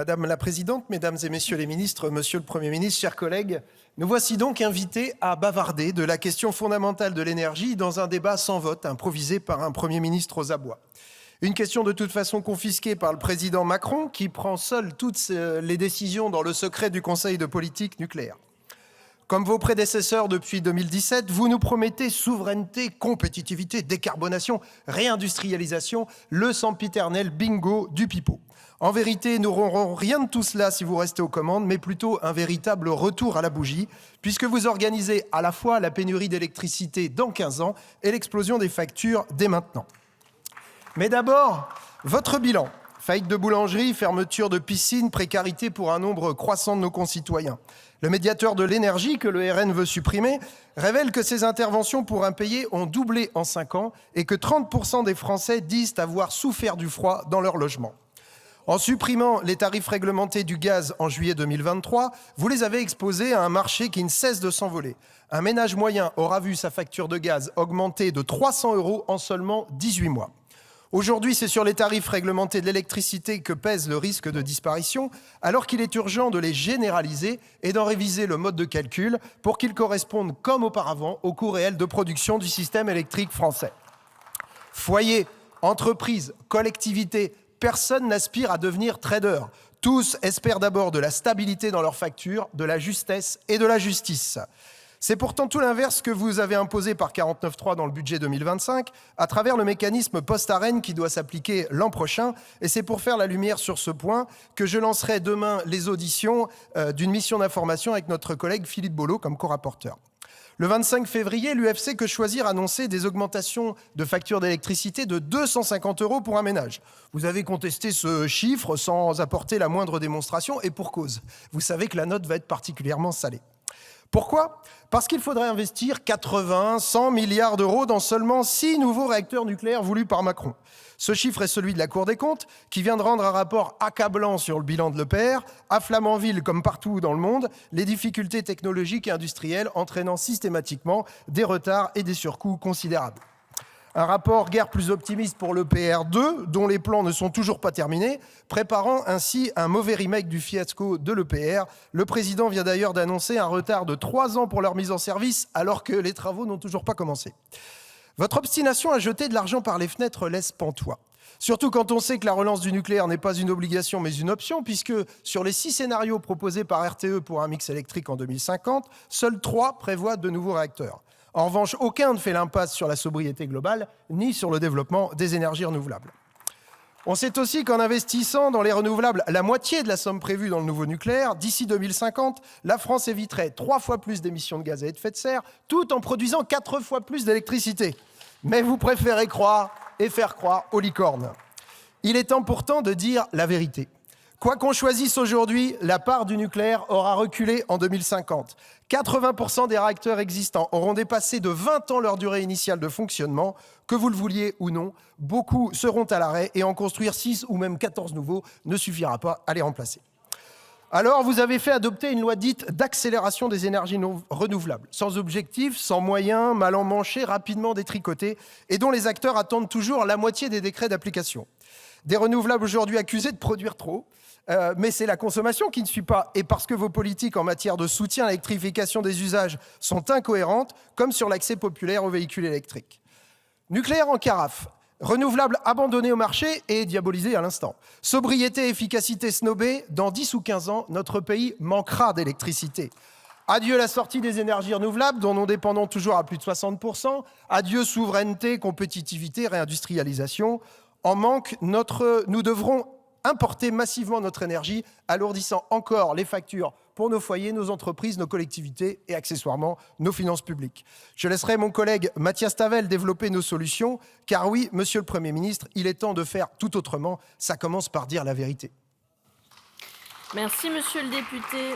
Madame la Présidente, Mesdames et Messieurs les ministres, Monsieur le Premier ministre, chers collègues, nous voici donc invités à bavarder de la question fondamentale de l'énergie dans un débat sans vote improvisé par un Premier ministre aux abois. Une question de toute façon confisquée par le président Macron qui prend seul toutes les décisions dans le secret du Conseil de politique nucléaire. Comme vos prédécesseurs depuis 2017, vous nous promettez souveraineté, compétitivité, décarbonation, réindustrialisation, le sempiternel bingo du pipeau. En vérité, nous n'aurons rien de tout cela si vous restez aux commandes, mais plutôt un véritable retour à la bougie, puisque vous organisez à la fois la pénurie d'électricité dans 15 ans et l'explosion des factures dès maintenant. Mais d'abord, votre bilan. Faillite de boulangerie, fermeture de piscines, précarité pour un nombre croissant de nos concitoyens. Le médiateur de l'énergie, que le RN veut supprimer, révèle que ces interventions pour impayés ont doublé en 5 ans et que 30% des Français disent avoir souffert du froid dans leur logement. En supprimant les tarifs réglementés du gaz en juillet 2023, vous les avez exposés à un marché qui ne cesse de s'envoler. Un ménage moyen aura vu sa facture de gaz augmenter de 300 € en seulement 18 mois. Aujourd'hui, c'est sur les tarifs réglementés de l'électricité que pèse le risque de disparition, alors qu'il est urgent de les généraliser et d'en réviser le mode de calcul pour qu'ils correspondent, comme auparavant, au coût réel de production du système électrique français. Foyers, entreprises, collectivités, personne n'aspire à devenir trader. Tous espèrent d'abord de la stabilité dans leurs factures, de la justesse et de la justice. C'est pourtant tout l'inverse que vous avez imposé par 49.3 dans le budget 2025, à travers le mécanisme post-ARENH qui doit s'appliquer l'an prochain. Et c'est pour faire la lumière sur ce point que je lancerai demain les auditions d'une mission d'information avec notre collègue Philippe Bolo comme co-rapporteur. Le 25 février, l'UFC Que Choisir annonçait des augmentations de factures d'électricité de 250 € pour un ménage. Vous avez contesté ce chiffre sans apporter la moindre démonstration, et pour cause. Vous savez que la note va être particulièrement salée. Pourquoi ? Parce qu'il faudrait investir 80, 100 milliards d'euros dans seulement 6 nouveaux réacteurs nucléaires voulus par Macron. Ce chiffre est celui de la Cour des comptes, qui vient de rendre un rapport accablant sur le bilan de l'EPR, à Flamanville comme partout dans le monde, les difficultés technologiques et industrielles entraînant systématiquement des retards et des surcoûts considérables. Un rapport guère plus optimiste pour l'EPR2, dont les plans ne sont toujours pas terminés, préparant ainsi un mauvais remake du fiasco de l'EPR. Le président vient d'ailleurs d'annoncer un retard de 3 ans pour leur mise en service, alors que les travaux n'ont toujours pas commencé. Votre obstination à jeter de l'argent par les fenêtres laisse pantois. Surtout quand on sait que la relance du nucléaire n'est pas une obligation mais une option, puisque sur les 6 scénarios proposés par RTE pour un mix électrique en 2050, seuls 3 prévoient de nouveaux réacteurs. En revanche, aucun ne fait l'impasse sur la sobriété globale, ni sur le développement des énergies renouvelables. On sait aussi qu'en investissant dans les renouvelables la moitié de la somme prévue dans le nouveau nucléaire, d'ici 2050, la France éviterait 3 fois plus d'émissions de gaz à effet de serre, tout en produisant 4 fois plus d'électricité. Mais vous préférez croire et faire croire aux licornes. Il est temps pourtant de dire la vérité. Quoi qu'on choisisse aujourd'hui, la part du nucléaire aura reculé en 2050. 80% des réacteurs existants auront dépassé de 20 ans leur durée initiale de fonctionnement. Que vous le vouliez ou non, beaucoup seront à l'arrêt et en construire 6 ou même 14 nouveaux ne suffira pas à les remplacer. Alors, vous avez fait adopter une loi dite d'accélération des énergies renouvelables, sans objectif, sans moyens, mal emmanchée, rapidement détricotée, et dont les acteurs attendent toujours la moitié des décrets d'application. Des renouvelables aujourd'hui accusés de produire trop, mais c'est la consommation qui ne suit pas. Et parce que vos politiques en matière de soutien à l'électrification des usages sont incohérentes, comme sur l'accès populaire aux véhicules électriques. Nucléaire en carafe, renouvelable abandonné au marché et diabolisé à l'instant. Sobriété et efficacité snobée, dans 10 ou 15 ans, notre pays manquera d'électricité. Adieu la sortie des énergies renouvelables, dont nous dépendons toujours à plus de 60%. Adieu souveraineté, compétitivité, réindustrialisation. En manque, nous devrons importer massivement notre énergie, alourdissant encore les factures pour nos foyers, nos entreprises, nos collectivités et accessoirement nos finances publiques. Je laisserai mon collègue Mathias Tavel développer nos solutions, car oui, Monsieur le Premier ministre, il est temps de faire tout autrement. Ça commence par dire la vérité. Merci, Monsieur le député.